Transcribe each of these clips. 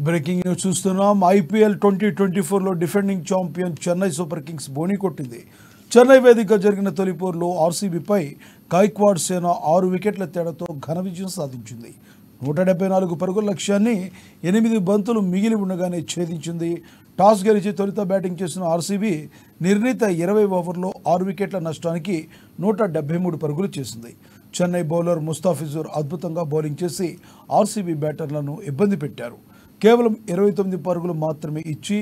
Breaking news చూస్తున్నాం. IPL 2024లో defending champion Chennai super kings బోణీ కొట్టింది. చెన్నై వేదికగా జరిగిన తొలి పోరులో ఆర్సీబీపై గైక్వాడ్ సేన 6 వికెట్ల తేడాతో ఘన విజయం సాధించింది. 174 పరుగుల లక్ష్యాన్ని 8 బంతులు మిగిలి ఉండగానే ఛేదించింది. టాస్ గెలిచి తొలుత బ్యాటింగ్ చేసిన ఆర్సీబీ నిర్ణీత 20 ఓవర్లో 6 వికెట్ల నష్టానికి 173 పరుగులు చేసింది. చెన్నై బౌలర్ ముస్తాఫిజుర్ అద్భుతంగా బౌలింగ్ చేసి ఆర్సీబీ బ్యాటర్లను ఇబ్బంది పెట్టారు. కేవలం 29 పరుగులు మాత్రమే ఇచ్చి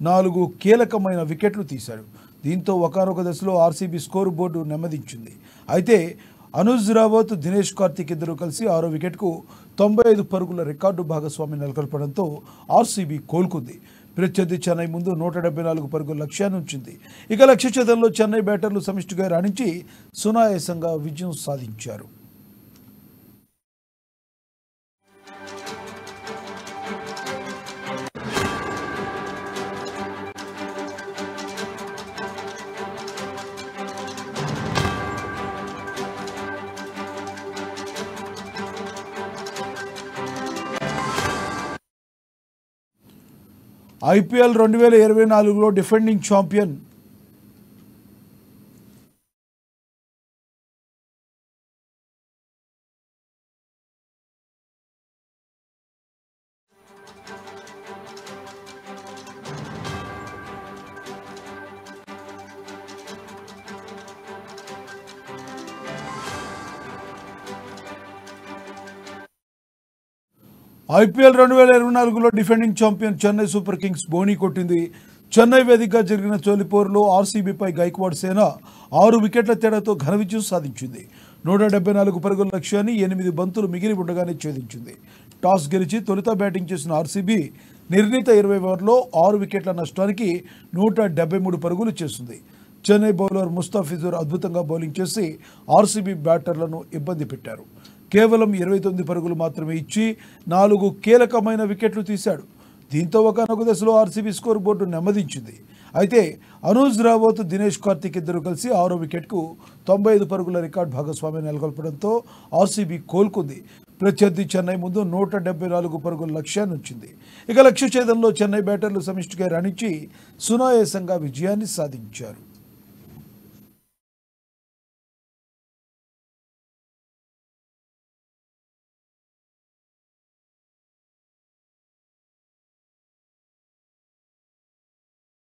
4 కీలకమైన వికెట్లు తీశాడు. దీంతో ఒకానొక దశలో ఆర్సీబీ స్కోరు బోర్డు నెమ్మదించింది. అయితే అనుజ్ రావత్, దినేష్ కార్తిక్ ఇద్దరు కలిసి 6వ వికెట్కు 95 పరుగుల రికార్డు భాగస్వామి నెలకొల్పడంతో ఆర్సీబీ కోలుకుంది. ప్రత్యర్థి చెన్నై ముందు 174 పరుగుల లక్ష్యాన్ని ఉంచింది. ఇక లక్ష్య ఛేదనలో చెన్నై బ్యాటర్లు సమిష్టిగా రాణించి సునాయాసంగా విజయం సాధించారు. ఐపీఎల్ 2024లో డిఫెండింగ్ ఛాంపియన్ ఐపీఎల్ 2024లో defending champion Chennai super kings బోణీ కొట్టింది. చెన్నై వేదికగా జరిగిన తొలి పోరులో ఆర్సీబీపై గైక్వాడ్ సేన 6 వికెట్ల తేడాతో ఘన విజయం సాధించింది. 174 పరుగుల లక్ష్యాన్ని 8 బంతులు మిగిలి ఉండగానే ఛేదించింది. టాస్ గెలిచి తొలుత బ్యాటింగ్ చేసిన ఆర్సీబీ నిర్ణీత 20 ఓవర్లో 6 వికెట్ల నష్టానికి 173 పరుగులు చేసింది. చెన్నై బౌలర్ ముస్తాఫిజుర్ అద్భుతంగా బౌలింగ్ చేసి ఆర్సీబీ బ్యాటర్లను ఇబ్బంది పెట్టారు. కేవలం 29 పరుగులు మాత్రమే ఇచ్చి 4 కీలకమైన వికెట్లు తీశాడు. దీంతో ఒకానొక దశలో ఆర్సీబీ స్కోర్ బోర్డు నెమ్మదించింది. అయితే అనుజ్ రావత్, దినేష్ కార్తిక్ ఇద్దరు కలిసి 6వ వికెట్కు 95 పరుగుల రికార్డు భాగస్వామి నెలకొల్పడంతో ఆర్సీబీ కోలుకుంది. ప్రత్యర్థి చెన్నై ముందు 174 పరుగుల లక్ష్యాన్ని ఉంచింది. ఇక లక్ష్య ఛేదనలో చెన్నై బ్యాటర్లు సమిష్టిగా రాణించి సునాయాసంగా విజయాన్ని సాధించారు.